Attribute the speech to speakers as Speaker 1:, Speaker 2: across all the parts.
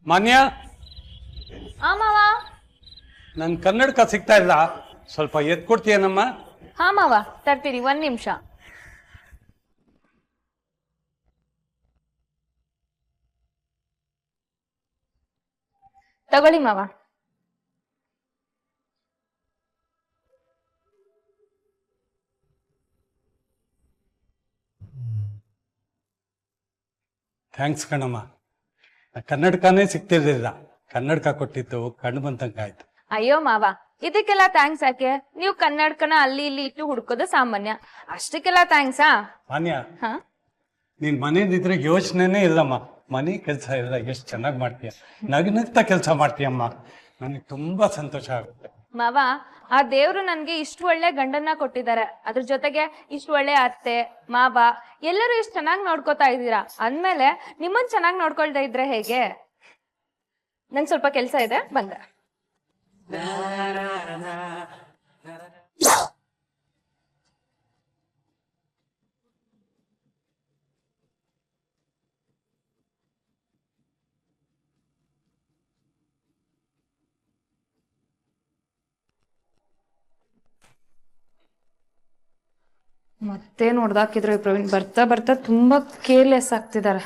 Speaker 1: ಮಾನ್ಯ,
Speaker 2: ಹಾ ಮಾವ.
Speaker 1: ನನ್ ಕನ್ನಡಕ ಸಿಗ್ತಾ ಇಲ್ಲ, ಸ್ವಲ್ಪ ಎತ್ ಕೊಡ್ತೀಯನಮ್ಮ?
Speaker 2: ಹಾ ಮಾವ, ತರ್ತೀನಿ, 1 ನಿಮಿಷ. ತಗೊಳ್ಳಿ ಮಾವ.
Speaker 1: ಥ್ಯಾಂಕ್ಸ್ ಕಣಮ್ಮ. ಕನ್ನಡಕನೇ ಸಿಗ್ತಿರ್ಲಿಲ್ಲ, ಕನ್ನಡಕ ಕೊಟ್ಟಿದ್ದು ಕಣ್ಣು ಬಂದಂಗಾಯ್ತು.
Speaker 2: ಅಯ್ಯೋ ಮಾವ, ಇದಕ್ಕೆಲ್ಲ ಥ್ಯಾಂಕ್ಸ್ ಯಾಕೆ? ನೀವು ಕನ್ನಡಕನ ಅಲ್ಲಿ ಇಲ್ಲಿ ಇಟ್ಟು ಹುಡ್ಕೋದು ಸಾಮಾನ್ಯ, ಅಷ್ಟಕ್ಕೆಲ್ಲ ಥ್ಯಾಂಕ್ಸಾ?
Speaker 1: ಮಾನ್ಯ,
Speaker 2: ಹಾ,
Speaker 1: ನೀನ್ ಮನೇಲಿದ್ರೆ ಯೋಚನೆನೇ ಇಲ್ಲಮ್ಮ. ಮನೆ ಕೆಲಸ ಎಲ್ಲ ಎಷ್ಟು ಚೆನ್ನಾಗಿ ಮಾಡ್ತೀಯ, ನಗ್ನಗ್ತಾ ಕೆಲಸ ಮಾಡ್ತೀಯಮ್ಮ. ನನಗೆ ತುಂಬಾ ಸಂತೋಷ ಆಗುತ್ತೆ.
Speaker 2: ಮಾವ, ಆ ದೇವ್ರು ನನ್ಗೆ ಇಷ್ಟು ಒಳ್ಳೆ ಗಂಡನ್ನ ಕೊಟ್ಟಿದ್ದಾರೆ, ಅದ್ರ ಜೊತೆಗೆ ಇಷ್ಟು ಒಳ್ಳೆ ಅತ್ತೆ ಮಾವ ಎಲ್ಲರೂ ಇಷ್ಟು ಚೆನ್ನಾಗಿ ನೋಡ್ಕೋತಾ ಇದ್ದೀರಾ ಅಂದ್ಮೇಲೆ ನಿಮ್ಮನ್ ಚೆನ್ನಾಗಿ ನೋಡ್ಕೊಳ್ತಾ ಇದ್ರೆ ಹೇಗೆ? ನಂಗೆ ಸ್ವಲ್ಪ ಕೆಲಸ ಇದೆ, ಬಂದೆ. ಮತ್ತೆ ನೋಡ್ದಾಕಿದ್ರು ಪ್ರವೀಣ್ ಬರ್ತಾ ಬರ್ತಾ ತುಂಬಾ ಕೇರ್ಲೆಸ್ ಆಗ್ತಿದ್ದಾರೆ.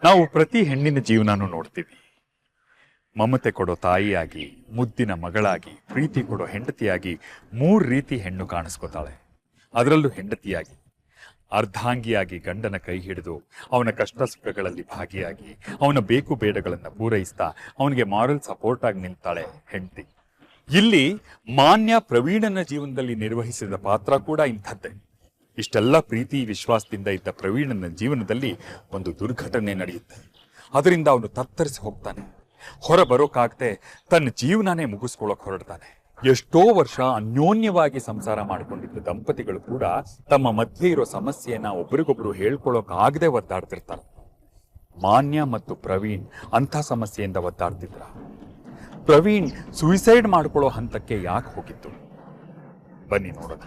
Speaker 3: ನಾವು ಪ್ರತಿ ಹೆಣ್ಣಿನ ಜೀವನನೂ ನೋಡ್ತೀವಿ. ಮಮತೆ ಕೊಡೋ ತಾಯಿಯಾಗಿ, ಮುದ್ದಿನ ಮಗಳಾಗಿ, ಪ್ರೀತಿ ಕೊಡೋ ಹೆಂಡತಿಯಾಗಿ 3 ರೀತಿ ಹೆಣ್ಣು ಕಾಣಿಸ್ಕೋತಾಳೆ. ಅದರಲ್ಲೂ ಹೆಂಡತಿಯಾಗಿ ಅರ್ಧಾಂಗಿಯಾಗಿ ಗಂಡನ ಕೈ ಹಿಡಿದು ಅವನ ಕಷ್ಟ ಸುಖಗಳಲ್ಲಿ ಭಾಗಿಯಾಗಿ ಅವನ ಬೇಕು ಬೇಡಗಳನ್ನು ಪೂರೈಸ್ತಾ ಅವನಿಗೆ ಮಾರಲ್ ಸಪೋರ್ಟ್ ಆಗಿ ನಿಲ್ತಾಳೆ ಹೆಂಡತಿ. ಇಲ್ಲಿ ಮಾನ್ಯ ಪ್ರವೀಣನ ಜೀವನದಲ್ಲಿ ನಿರ್ವಹಿಸಿದ ಪಾತ್ರ ಕೂಡ ಇಂಥದ್ದೇ. ಇಷ್ಟೆಲ್ಲ ಪ್ರೀತಿ ವಿಶ್ವಾಸದಿಂದ ಇದ್ದ ಪ್ರವೀಣನ ಜೀವನದಲ್ಲಿ ಒಂದು ದುರ್ಘಟನೆ ನಡೆಯುತ್ತೆ. ಅದರಿಂದ ಅವನು ತತ್ತರಿಸಿ ಹೋಗ್ತಾನೆ. ಹೊರ ಬರೋಕಾಗದೆ ತನ್ನ ಜೀವನನೇ ಮುಗಿಸ್ಕೊಳ್ಳೋಕೆ ಹೊರಡ್ತಾನೆ. ಎಷ್ಟೋ ವರ್ಷ ಅನ್ಯೋನ್ಯವಾಗಿ ಸಂಸಾರ ಮಾಡಿಕೊಂಡಿದ್ದ ದಂಪತಿಗಳು ಕೂಡ ತಮ್ಮ ಮಧ್ಯೆ ಇರೋ ಸಮಸ್ಯೆಯನ್ನ ಒಬ್ರಿಗೊಬ್ರು ಹೇಳ್ಕೊಳ್ಳೋಕ್ ಆಗದೆ ಒದ್ದಾಡ್ತಿರ್ತಾರೆ. ಮಾನ್ಯ ಮತ್ತು ಪ್ರವೀಣ್ ಅಂಥ ಸಮಸ್ಯೆಯಿಂದ ಒದ್ದಾಡ್ತಿದ್ರ. ಪ್ರವೀಣ್ ಸುಯಿಸೈಡ್ ಮಾಡ್ಕೊಳ್ಳೋ ಹಂತಕ್ಕೆ ಯಾಕೆ ಹೋಗಿತ್ತು? ಬನ್ನಿ ನೋಡೋಣ.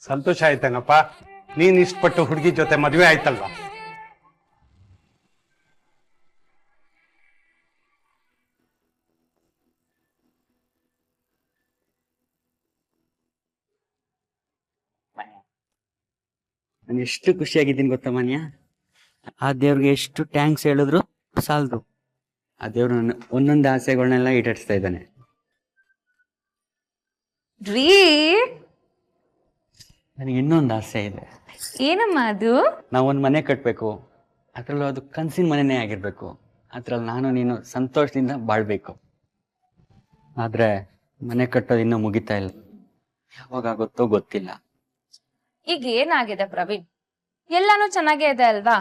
Speaker 1: ಸಂತೋಷ ಆಯ್ತೇನಪ್ಪ, ನೀನ್ ಇಷ್ಟಪಟ್ಟು ಹುಡುಗಿ ಜೊತೆ ಮದುವೆ ಆಯ್ತಲ್ವಾ?
Speaker 4: ನಾನು ಎಷ್ಟು ಖುಷಿಯಾಗಿದ್ದೀನಿ ಗೊತ್ತಾ ಮಾನ್ಯ. ಆ ದೇವ್ರಿಗೆ ಎಷ್ಟು ಟ್ಯಾಂಕ್ಸ್ ಹೇಳಿದ್ರು ಸಾಲದು. ಆ ದೇವ್ರು ನನ್ನ ಒಂದೊಂದು ಆಸೆಗಳನ್ನೆಲ್ಲ ಈಡೇರಿಸ್ತಾ ಇದ್ದಾನೆ.
Speaker 2: ರೀ,
Speaker 4: ನನಗೆ ಇನ್ನೊಂದು ಆಸೆ ಇದೆ.
Speaker 2: ಏನಮ್ಮ ಅದು?
Speaker 4: ನಾವೊಂದು ಮನೆ ಕಟ್ಟಬೇಕು, ಅದರಲ್ಲೂ ಅದು ಕನಸಿನ ಮನೆನೇ ಆಗಿರ್ಬೇಕು. ಅದ್ರಲ್ಲಿ ನಾನು ನೀನು ಸಂತೋಷದಿಂದ ಬಾಳ್ಬೇಕು. ಆದ್ರೆ ಮನೆ ಕಟ್ಟೋದು ಇನ್ನೂ ಮುಗಿತಾ ಇಲ್ಲ, ಯಾವಾಗಾಗುತ್ತೋ ಗೊತ್ತಿಲ್ಲ.
Speaker 2: ಈಗ ಏನಾಗಿದೆ ಪ್ರವೀಣ್? ಎಲ್ಲಾನು ಚೆನ್ನಾಗೇ ಇದೆ ಅಲ್ವಾ?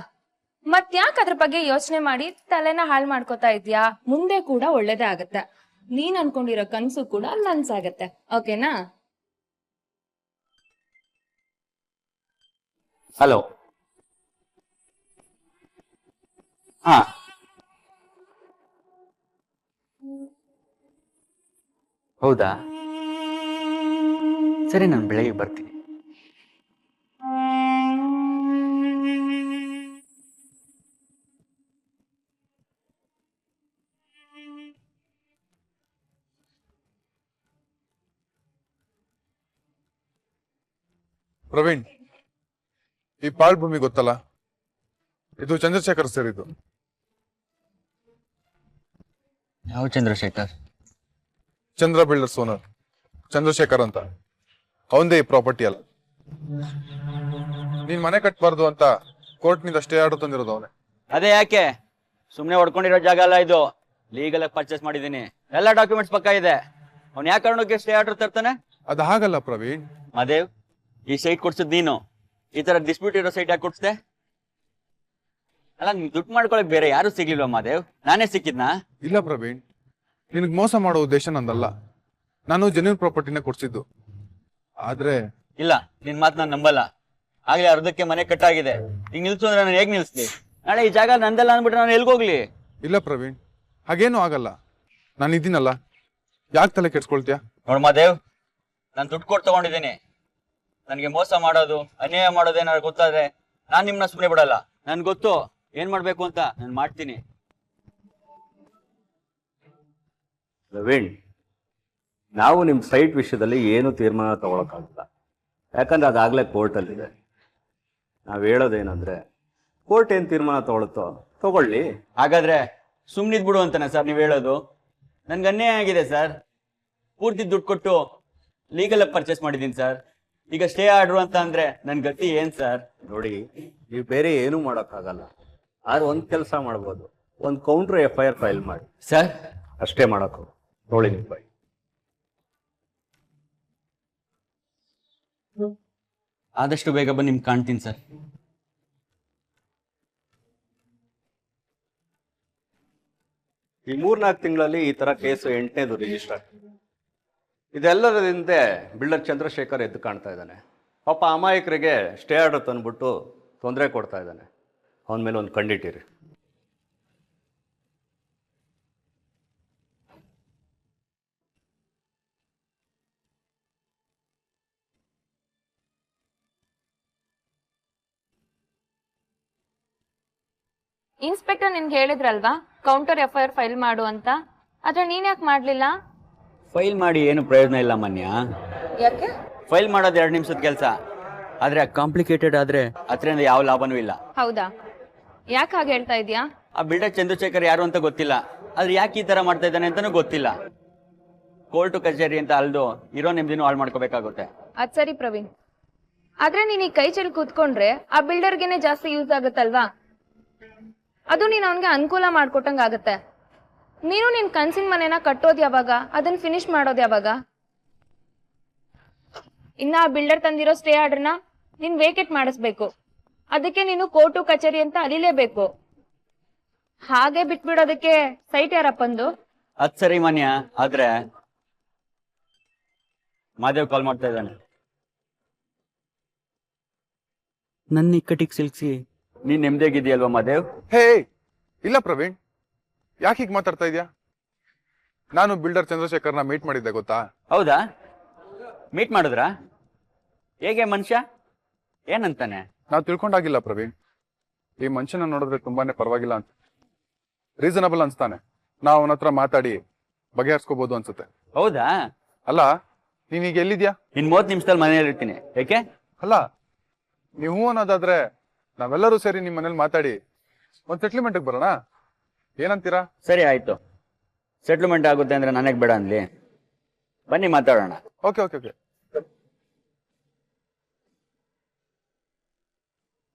Speaker 2: ಮತ್ತ್ಯಾಕ್ ಅದ್ರ ಬಗ್ಗೆ ಯೋಚನೆ ಮಾಡಿ ತಲೆನ ಹಾಳು ಮಾಡ್ಕೋತಾ ಇದ್ಯಾ? ಮುಂದೆ ಕೂಡ ಒಳ್ಳೇದೇ ಆಗತ್ತೆ. ನೀನ್ ಅನ್ಕೊಂಡಿರೋ ಕನ್ಸು ಕೂಡ ನನ್ಸಾಗತ್ತೆ, ಓಕೆನಾ?
Speaker 4: ಹಲೋ. ಹಾ, ಹೌದಾ? ಸರಿ, ನಾನು ಬೆಳಗ್ಗೆ ಬರ್ತೀನಿ.
Speaker 5: ಪ್ರವೀಣ್, ಈ ಪಾಳ್ ಭೂಮಿ ಗೊತ್ತಲ್ಲ, ಇದು ಚಂದ್ರಶೇಖರ್ ಸೇರಿದ್ದು.
Speaker 4: ಯಾವ ಚಂದ್ರಶೇಖರ್?
Speaker 5: ಚಂದ್ರ ಬಿಲ್ಡರ್ಸ್ ಓನರ್ ಚಂದ್ರಶೇಖರ್ ಅಂತ. ಅವಂದೇ ಈ ಪ್ರಾಪರ್ಟಿ ಅಲ್ಲ. ನೀನ್ ಮನೆ ಕಟ್ಬಾರ್ದು ಅಂತ ಕೋರ್ಟ್ನಿಂದ ಸ್ಟೇ ಆರ್ಡರ್ ತಂದಿರೋದು ಅವನೇ.
Speaker 4: ಅದೇ ಯಾಕೆ? ಸುಮ್ನೆ ಹೊಡ್ಕೊಂಡಿರೋ ಜಾಗ ಅಲ್ಲ ಇದು, ಲೀಗಲ್ ಆಗಿ ಪರ್ಚೇಸ್ ಮಾಡಿದೀನಿ, ಎಲ್ಲ ಡಾಕ್ಯುಮೆಂಟ್ಸ್ ಪಕ್ಕ ಇದೆ. ಅವ್ನು ಯಾವ ಕಾರಣಕ್ಕೆ ಸ್ಟೇ ಆರ್ಡರ್ ತರ್ತಾನೆ?
Speaker 5: ಅದು ಹಾಗಲ್ಲ ಪ್ರವೀಣ್.
Speaker 4: ಮದೇವ್, ಈ ಸೈಟ್ ಕೊಡ್ಸಿದ್ ನೀನು, ಈ ತರ ಡಿಸ್ಪ್ಯೂಟ್ ಇರೋ ಸೈಟ್ ಯಾಕೆ ಕೊಡ್ಸ್ದೆ? ಅಲ್ಲ, ನೀನ್ ದುಡ್ಡು ಮಾಡ್ಕೊಳಕ್ ಬೇರೆ ಯಾರು ಸಿಗ್ಲಿಲ್ವಾ ಮಾದೇವ್? ನಾನೇ ಸಿಕ್ಕಿದ್ನಾ?
Speaker 5: ಇಲ್ಲ ಪ್ರವೀಣ್, ನಿನಗ್ ಮೋಸ ಮಾಡೋ ಉದ್ದೇಶ ನಂದಲ್ಲ. ನಾನು ಜೆನ್ಯೂನ್ ಪ್ರಾಪರ್ಟಿನ ಕೊಡ್ಸಿದ್ದು. ಆದ್ರೆ
Speaker 4: ಇಲ್ಲ, ನಿನ್ ಮಾತು ನಾನು ನಂಬಲ್ಲ. ಆಗ್ಲೇ ಅರ್ಧಕ್ಕೆ ಮನೆ ಕಟ್ಟಾಗಿದೆ, ಈಗ ನಿಲ್ಸು ಅಂದ್ರೆ ನಾನು ಹೇಗ್ ನಿಲ್ಸ್ಲಿ? ನಾಳೆ ಈ ಜಾಗ ನಂದಲ್ಲ ಅಂದ್ಬಿಟ್ರೆ ನಾನು ಎಲ್ಗೋಗ್ಲಿ?
Speaker 5: ಇಲ್ಲ ಪ್ರವೀಣ್, ಹಾಗೇನು ಆಗಲ್ಲ. ನಾನು ಇದ್ದೀನಲ್ಲ, ಯಾಕೆ ತಲೆ ಕೆಡ್ಸ್ಕೊಳ್ತೀಯ?
Speaker 4: ನೋಡ್ ಮಾದೇವ್, ನಾನು ದುಡ್ಡು ಕೊಟ್ಟು ತಗೊಂಡಿದ್ದೀನಿ. ನನಗೆ ಮೋಸ ಮಾಡೋದು, ಅನ್ಯಾಯ ಮಾಡೋದು ಏನಾದ್ರು ಗೊತ್ತಾದ್ರೆ ನಾನ್ ನಿಮ್ನ ಸುಮ್ಮನೆ ಬಿಡಲ್ಲ. ನನ್ ಗೊತ್ತು ಏನ್ ಮಾಡ್ಬೇಕು ಅಂತ, ನಾನು ಮಾಡ್ತೀನಿ.
Speaker 6: ಪ್ರವೀಣ್, ನಾವು ನಿಮ್ಮ ಸೈಟ್ ವಿಷಯದಲ್ಲಿ ಏನು ತೀರ್ಮಾನ ತಗೊಳಕ್ಕಾಗಲ್ಲ. ಯಾಕಂದ್ರೆ ಅದಾಗಲೇ ಕೋರ್ಟಲ್ಲಿದೆ. ನಾವು ಹೇಳೋದೇನಂದ್ರೆ, ಕೋರ್ಟ್ ಏನು ತೀರ್ಮಾನ ತಗೊಳುತ್ತೋ ತಗೊಳ್ಳಿ.
Speaker 4: ಹಾಗಾದ್ರೆ ಸುಮ್ನಿದ್ ಬಿಡು ಅಂತಾನೆ ಸರ್ ನೀವ್ ಹೇಳೋದು? ನನ್ಗೆ ಅನ್ಯಾಯ ಆಗಿದೆ ಸರ್. ಪೂರ್ತಿ ದುಡ್ಡು ಕೊಟ್ಟು ಲೀಗಲ್ ಆಗಿ ಪರ್ಚೇಸ್ ಮಾಡಿದೀನಿ ಸರ್. ಈಗ ಸ್ಟೇ ಆರ್ಡ್ರು ಅಂತ ಅಂದ್ರೆ ನನ್ ಗತಿ ಏನ್ ಸರ್?
Speaker 6: ನೋಡಿ, ನೀವು ಬೇರೆ ಏನೂ ಮಾಡೋಕ್ಕಾಗಲ್ಲ. ಆದ್ರೆ ಒಂದು ಕೆಲಸ ಮಾಡ್ಬೋದು, ಒಂದು ಕೌಂಟ್ರ್ FIR ಫೈಲ್ ಮಾಡಿ.
Speaker 4: ಸರ್,
Speaker 6: ಅಷ್ಟೇ ಮಾಡೋಕ್ಕೂ ನೋಡಿ ನಿಮ್ಮ ಬೈ.
Speaker 4: ಆದಷ್ಟು ಬೇಗ ಬಂದು ನಿಮ್ಗೆ ಕಾಣ್ತೀನಿ ಸರ್.
Speaker 6: ಈ 3-4 ತಿಂಗಳಲ್ಲಿ ಈ ತರ ಕೇಸು 8ನೇದು ರಿಜಿಸ್ಟರ್ ಆಗಿದೆ. ಇದೆಲ್ಲರ ಹಿಂದೆ ಬಿಲ್ಡರ್ ಚಂದ್ರಶೇಖರ್ ಎದ್ದು ಕಾಣ್ತಾ ಇದ್ದಾನೆ. ಪಾಪ ಅಮಾಯಕರಿಗೆ ಸ್ಟೇ ಆರ್ಡರ್ ತಂದ್ಬಿಟ್ಟು ತೊಂದರೆ ಕೊಡ್ತಾ ಇದ್ದಾನೆ. ಅವನ ಮೇಲೆ ಒಂದು ಕಂಡಿಟ್ಟಿರಿ.
Speaker 2: ಇನ್ಸ್ಪೆಕ್ಟರ್ ನಿನ್ಗೆ ಹೇಳಿದ್ರಲ್ವಾ ಕೌಂಟರ್ FIR ಫೈಲ್ ಮಾಡು ಅಂತ, ಆದ್ರೆ ನೀನ್ ಯಾಕೆ ಮಾಡ್ಲಿಲ್ಲ?
Speaker 4: ಫೈಲ್ ಮಾಡಿ ಏನು ಪ್ರಯೋಜನ ಇಲ್ಲ ಮನ್ಯ.
Speaker 2: ಯಾಕೆ?
Speaker 4: ಫೈಲ್ ಮಾಡೋದು 2 ನಿಮಿಷದ ಕೆಲಸ, ಆದ್ರೆ ಕಾಂಪ್ಲಿಕೇಟೆಡ್ ಆದ್ರೆ ಅದರಿಂದ ಯಾವ ಲಾಭನೂ ಇಲ್ಲ.
Speaker 2: ಹೌದಾ? ಯಾಕೆ ಹಾಗೆ ಹೇಳ್ತಾ ಇದೀಯಾ?
Speaker 4: ಆ ಬಿಲ್ಡರ್ ಚಂದ್ರಶೇಖರ್ ಯಾರು ಅಂತ ಗೊತ್ತಿಲ್ಲ, ಆದ್ರೆ ಯಾಕೆ ಈ ತರ ಮಾಡ್ತಾ ಇದ್ದಾನೆ ಅಂತಾನೂ ಗೊತ್ತಿಲ್ಲ. ಕೋರ್ಟು ಕಚೇರಿ ಅಂತ ಅಲ್ದು ಇರೋ ನಿಮ್ದಿನೂ ಹಾಳು ಮಾಡ್ಕೋಬೇಕಾಗುತ್ತೆ.
Speaker 2: ಅದ್ ಸರಿ ಪ್ರವೀಣ್, ಆದ್ರೆ ನೀನ್ ಈ ಕೈ ಚೆಲ್ಲಿ ಕೂತ್ಕೊಂಡ್ರೆ ಆ ಬಿಲ್ಡರ್ಗೆನೆ ಜಾಸ್ತಿ ಯೂಸ್ ಆಗುತ್ತಲ್ವಾ? ಅದು ನೀನ್ ಅವನ್ಗೆ ಅನುಕೂಲ ಮಾಡ್ಕೊಟ್ಟಂಗ ಆಗತ್ತೆ. ನೀನು ನಿನ್ ಕನ್ಸಿನ ಮನೆನ ಕಟ್ಟೋದ್ ಯಾವಾಗ, ಅದನ್ನ ಫಿನಿಶ್ ಮಾಡೋದ್ ಯಾವಾಗ? ಇನ್ನ ಆ ಬಿಲ್ಡರ್ ತಂದಿರೋ ಸ್ಟೇ ಆರ್ಡರ್ನ ನೀನ್ ವೇಕೆಟ್ ಮಾಡಿಸ್ಬೇಕು. ಅದಕ್ಕೆ ನೀನು ಕೋರ್ಟು ಕಚೇರಿ ಅಂತ ಅಲಿಲೇಬೇಕು. ಹಾಗೆ ಬಿಟ್ಬಿಡೋದಕ್ಕೆ ಸೈಟ್ ಯಾರಪ್ಪಂದು?
Speaker 4: ಅದ್ ಸರಿ ಮಾನ್ಯ, ಆದ್ರೆ ಮಾದೇವ್ ಕಾಲ್ ಮಾಡ್ತಾ ಇದ್ದಾನೆ. ನನ್ನ ಇಕ್ಕಟ್ಟಿಗೆ ಸಿಲ್ಕ್ಸಿ ನೀನ್ ನೆಮ್ಮದಿಯಾಗಿದೆಯಲ್ವಾ ಮಾದೇವ್?
Speaker 5: ಹೇ, ಇಲ್ಲ ಪ್ರವೀಣ್, ಯಾಕೆ ಹೀಗೆ ಮಾತಾಡ್ತಾ ಇದೀಯಾ? ನಾನು ಬಿಲ್ಡರ್ ಚಂದ್ರಶೇಖರ್ನ ಮೀಟ್ ಮಾಡಿದ್ದೆ, ಗೊತ್ತಾ?
Speaker 4: ಹೌದಾ? ಮೀಟ್ ಮಾಡಿದ್ರಾ? ಹೇಗೆ ಮನುಷ್ಯ? ಏನಂತಾನೆ?
Speaker 5: ನಾವು ತಿಳ್ಕೊಂಡಾಗಿಲ್ಲ ಪ್ರವೀಣ್. ಈ ಮನುಷ್ಯನ ನೋಡಿದ್ರೆ ತುಂಬಾನೇ ಪರವಾಗಿಲ್ಲ ಅಂತ, ರೀಸನಬಲ್ ಅನ್ಸ್ತಾನೆ. ನಾವು ಅವನ ಹತ್ರ ಮಾತಾಡಿ ಬಗೆಹರಿಸ್ಕೋಬಹುದು ಅನ್ಸುತ್ತೆ.
Speaker 4: ಹೌದಾ?
Speaker 5: ಅಲ್ಲ, ನೀನೀಗ ಎಲ್ಲಿದ್ಯಾ?
Speaker 4: ಇನ್ 30 ನಿಮಿಷದಲ್ಲಿ ಮನೆಯಲ್ಲಿ ಇರ್ತೀನಿ. ಯಾಕೆ?
Speaker 5: ಅಲ್ಲ, ನೀವು ಅನ್ನೋದಾದ್ರೆ ನಾವೆಲ್ಲರೂ ಸೇರಿ ನಿಮ್ಮ ಮನೇಲಿ ಮಾತಾಡಿ ಒಂದು ಸೆಟ್ಲ್ಮೆಂಟ್ಗೆ ಬರೋಣ, ಏನಂತೀರಾ?
Speaker 4: ಸರಿ ಆಯ್ತು. ಸೆಟ್ಲ್ಮೆಂಟ್ ಆಗುತ್ತೆ ಅಂದ್ರೆ ನನಗೆ ಬೇಡ ಅನ್ಲಿ. ಬನ್ನಿ ಮಾತಾಡೋಣ.
Speaker 5: Okay okay okay.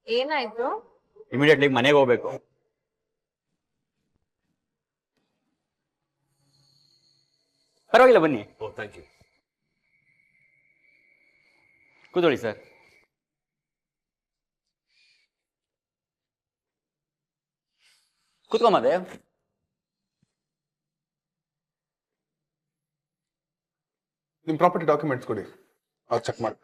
Speaker 2: ಏನಾಯ್ತು?
Speaker 4: ಇಮಿಡಿಯೇಟ್ಲಿ ಮನೆಗೆ ಹೋಗ್ಬೇಕು. ಪರವಾಗಿಲ್ಲ, ಬನ್ನಿ.
Speaker 6: Thank you.
Speaker 4: ಕೂತ್ಕೊಳ್ಳಿ ಸರ್. ಕೂತ್ಕೊಂಬದೆ.
Speaker 5: ನಿಮ್ಮ ಪ್ರಾಪರ್ಟಿ ಡಾಕ್ಯುಮೆಂಟ್ಸ್ ಕೊಡಿ, ಅವ್ರು ಚೆಕ್ ಮಾಡಿ.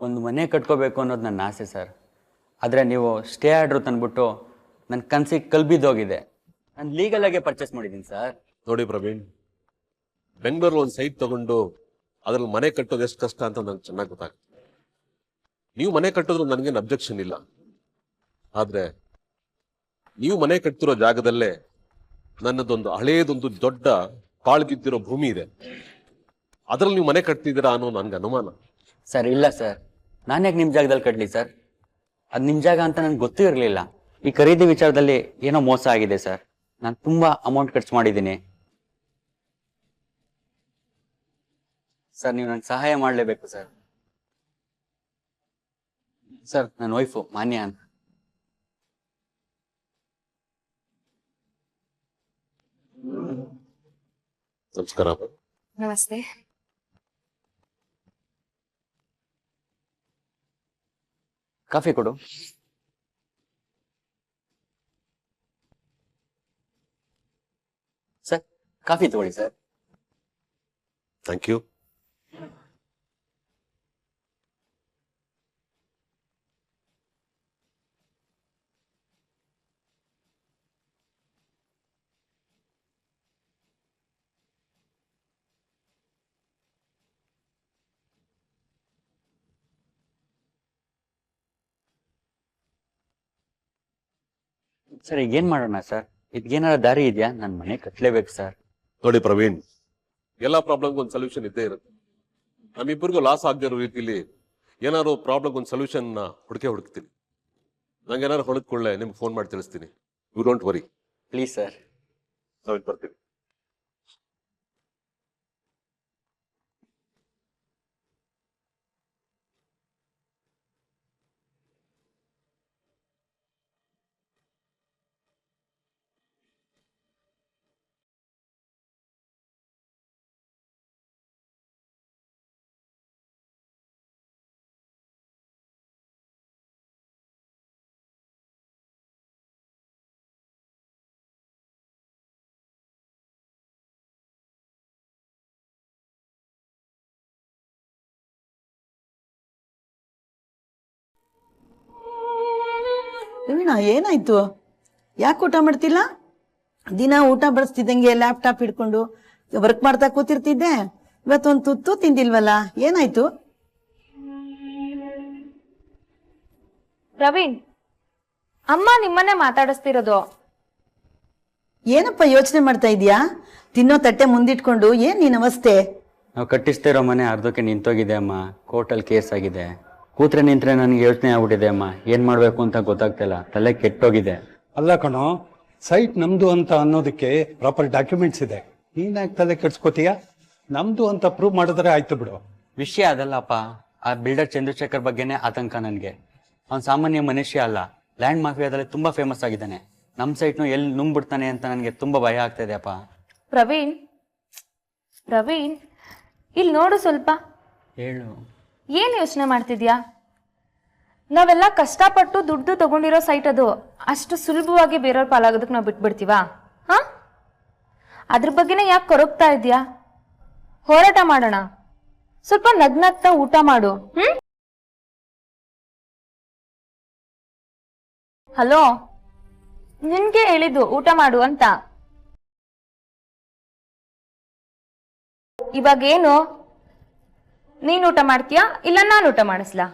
Speaker 4: ಒಂದು ಮನೆ ಕಟ್ಕೋಬೇಕು ಅನ್ನೋದು ನನ್ನ ಆಸೆ ಸರ್. ಆದರೆ ನೀವು ಸ್ಟೇ ಆರ್ಡ್ರು ತಂದ್ಬಿಟ್ಟು ನನ್ನ ಕನಸಿಗೆ ಕಲ್ಬಿದ್ದೋಗಿದೆ. ನಾನು ಲೀಗಲ್ ಆಗಿ ಪರ್ಚೇಸ್ ಮಾಡಿದ್ದೀನಿ ಸರ್.
Speaker 7: ನೋಡಿ ಪ್ರವೀಣ್, ಬೆಂಗಳೂರಲ್ಲಿ ಒಂದು ಸೈಟ್ ತಗೊಂಡು ಅದ್ರಲ್ಲಿ ಮನೆ ಕಟ್ಟೋದು ಎಷ್ಟು ಕಷ್ಟ ಅಂತ ನಂಗೆ ಚೆನ್ನಾಗಿ ಗೊತ್ತಾಗುತ್ತೆ. ನೀವು ಮನೆ ಕಟ್ಟಿದ್ರು ನನಗೇನು ಅಬ್ಜೆಕ್ಷನ್ ಇಲ್ಲ. ಆದ್ರೆ ನೀವು ಮನೆ ಕಟ್ತಿರೋ ಜಾಗದಲ್ಲೇ ನನ್ನದೊಂದು ಹಳೇದೊಂದು ದೊಡ್ಡ ಪಾಳು ಬಿದ್ದಿರೋ ಭೂಮಿ ಇದೆ. ಅದ್ರಲ್ಲಿ ನೀವು ಮನೆ ಕಟ್ತಿದ್ದೀರಾ ಅನ್ನೋ ನನ್ಗೆ ಅನುಮಾನ.
Speaker 4: ಸರ್ ಇಲ್ಲ ಸರ್, ನಾನು ಯಾಕೆ ನಿಮ್ಮ ಜಾಗದಲ್ಲಿ ಕಟ್ಲಿ ಸರ್? ಅದು ನಿಮ್ಮ ಜಾಗ ಅಂತ ನನಗೆ ಗೊತ್ತೂ ಇರಲಿಲ್ಲ. ಈ ಖರೀದಿ ವಿಚಾರದಲ್ಲಿ ಏನೋ ಮೋಸ ಆಗಿದೆ ಸರ್. ನಾನು ತುಂಬಾ ಅಮೌಂಟ್ ಖರ್ಚು ಮಾಡಿದ್ದೀನಿ ಸರ್. ನೀವು ನನಗೆ ಸಹಾಯ ಮಾಡಲೇಬೇಕು ಸರ್. ಸರ್, ನನ್ನ ವೈಫು ಮಾನ್ಯ ಅಂತ.
Speaker 7: ನಮಸ್ಕಾರ.
Speaker 2: ನಮಸ್ತೆ.
Speaker 4: ಕಾಫಿ ಕೊಡು. ಸರ್, ಕಾಫಿ ತಗೊಳ್ಳಿ ಸರ್.
Speaker 7: Thank you.
Speaker 4: ಸರ್, ಈಗ ಏನ್ ಮಾಡೋಣ ಸರ್? ಇದಕ್ಕೇನಾರ ದಾರಿ ಇದೆಯಾ? ನನ್ನ ಮನೆ ಕಟ್ಟಲೇಬೇಕು ಸರ್.
Speaker 7: ನೋಡಿ ಪ್ರವೀಣ್, ಎಲ್ಲಾ ಪ್ರಾಬ್ಲಮ್ಗೆ ಒಂದು ಸೊಲ್ಯೂಷನ್ ಇದ್ದೇ ಇರುತ್ತೆ. ನಮ್ಮಿಬ್ಬರಿಗೂ ಲಾಸ್ ಆಗದೆ ಇರೋ ರೀತಿಲಿ ಏನಾದ್ರು ಪ್ರಾಬ್ಲಮ್ ಒಂದು ಸೊಲ್ಯೂಷನ್ ಹುಡುಕ್ತೀನಿ. ನಂಗೆ ಏನಾದ್ರು ಹೊಡೆದ್ಕೊಳ್ಳೆ ನಿಮ್ಗೆ ಫೋನ್ ಮಾಡಿ ತಿಳಿಸ್ತೀನಿ. You don't worry.
Speaker 4: Please sir.
Speaker 7: ನಾವಿಲ್ಲಿ ಬರ್ತೀವಿ.
Speaker 8: ರವೀಣ, ಏನಾಯ್ತು? ಯಾಕೆ ಊಟ ಮಾಡ್ತಿಲ್ಲ? ದಿನ ಊಟ ಬಡಿಸ್ತಿದ್ದಂಗೆ ಲ್ಯಾಪ್ಟಾಪ್ ಹಿಡ್ಕೊಂಡು ವರ್ಕ್ ಮಾಡ್ತಾ ಕೂತಿರ್ತಿದ್ದೆ. ಇವತ್ತೊಂದು ತುತ್ತು ತಿಂದಿಲ್ವಲ್ಲ, ಏನಾಯ್ತು?
Speaker 2: ಪ್ರವೀಣ್, ಅಮ್ಮ ನಿಮ್ಮನ್ನೇ ಮಾತಾಡಿಸ್ತಿರೋದು.
Speaker 8: ಏನಪ್ಪ ಯೋಚನೆ ಮಾಡ್ತಾ ಇದೀಯಾ? ತಿನ್ನೋ ತಟ್ಟೆ ಮುಂದಿಟ್ಕೊಂಡು ಏನ್ ನೀನ್ ಅವಸ್ಥೆ?
Speaker 4: ನಾವು ಕಟ್ಟಿಸ್ತಿರೋ ಮನೆ ಅರ್ಧಕ್ಕೆ ನಿಂತೋಗಿದೆ ಅಮ್ಮ. ಕೋರ್ಟಲ್ಲಿ ಕೇಸ್ ಆಗಿದೆ. ಕೂತ್ರೆ ನಿಂತ್ರೆ ನನಗೆ ಯೋಚನೆ ಆಗ್ಬಿಟ್ಟಿದೆ ಅಮ್ಮ. ಏನ್ ಮಾಡ್ಬೇಕು ಅಂತ ಗೊತ್ತಾಗ್ತಿಲ್ಲ. ತಲೆ ಕೆಟ್ಟೋಗಿದೆ.
Speaker 1: ಅಲ್ಲ ಕಣೋ, ಸೈಟ್ ನಮ್ದು ಅಂತ ಅನ್ನೋದಕ್ಕೆ ಪ್ರಾಪರ್ ಡಾಕ್ಯುಮೆಂಟ್ಸ್ ಇದೆ. ನೀನ್ಯಾಕೆ ತಲೆ ಕೆಡ್ಸ್ಕೋತೀಯ? ನಮ್ದು ಅಂತ ಪ್ರೂವ್ ಮಾಡಿದ್ರೆ ಆಯ್ತು ಬಿಡು.
Speaker 4: ವಿಷಯ ಅದಲ್ಲಪ್ಪ. ಆ ಬಿಲ್ಡರ್ ಚಂದ್ರಶೇಖರ್ ಬಗ್ಗೆನೇ ಆತಂಕ ನನಗೆ. ಅವ್ನು ಸಾಮಾನ್ಯ ಮನುಷ್ಯ ಅಲ್ಲ, ಲ್ಯಾಂಡ್ ಮಾಫಿಯಾದಲ್ಲಿ ತುಂಬಾ ಫೇಮಸ್ ಆಗಿದ್ದಾನೆ. ನಮ್ಮ ಸೈಟ್ನು ಎಲ್ಲಿ ನುಂಗ್ಬಿಡ್ತಾನೆ ಅಂತ ನನಗೆ ತುಂಬಾ ಭಯ ಆಗ್ತಾ ಇದೆಯಪ್ಪ.
Speaker 2: ಪ್ರವೀಣ್, ಇಲ್ಲಿ ನೋಡು ಸ್ವಲ್ಪ.
Speaker 4: ಹೇಳು.
Speaker 2: ಏನ್ ಯೋಚನೆ ಮಾಡ್ತಿದ್ಯಾ? ನಾವೆಲ್ಲ ಕಷ್ಟಪಟ್ಟು ದುಡ್ಡು ತಗೊಂಡಿರೋ ಸೈಟ್ ಅದು. ಅಷ್ಟು ಸುಲಭವಾಗಿ ಬೇರೆಯವ್ರ ಪಾಲಾಗೋದಕ್ಕೆ ನಾವು ಬಿಟ್ಬಿಡ್ತೀವಾ? ಹಾ, ಅದ್ರ ಬಗ್ಗೆನೇ ಯಾಕೆ ಕೊರಗ್ತಾ ಇದ್ಯಾ? ಹೋರಾಟ ಮಾಡೋಣ. ಸ್ವಲ್ಪ ನಗ್ನಗ್ತಾ ಊಟ ಮಾಡು. ಹಲೋ, ನಿನ್ಗೆ ಹೇಳಿದ್ದು ಊಟ ಮಾಡು ಅಂತ. ಇವಾಗೇನು? ನೀನ್ ಊಟ ಮಾಡ್ತೀಯಾ ಇಲ್ಲ ನಾನು ಊಟ ಮಾಡಿಸ್ಲಾ?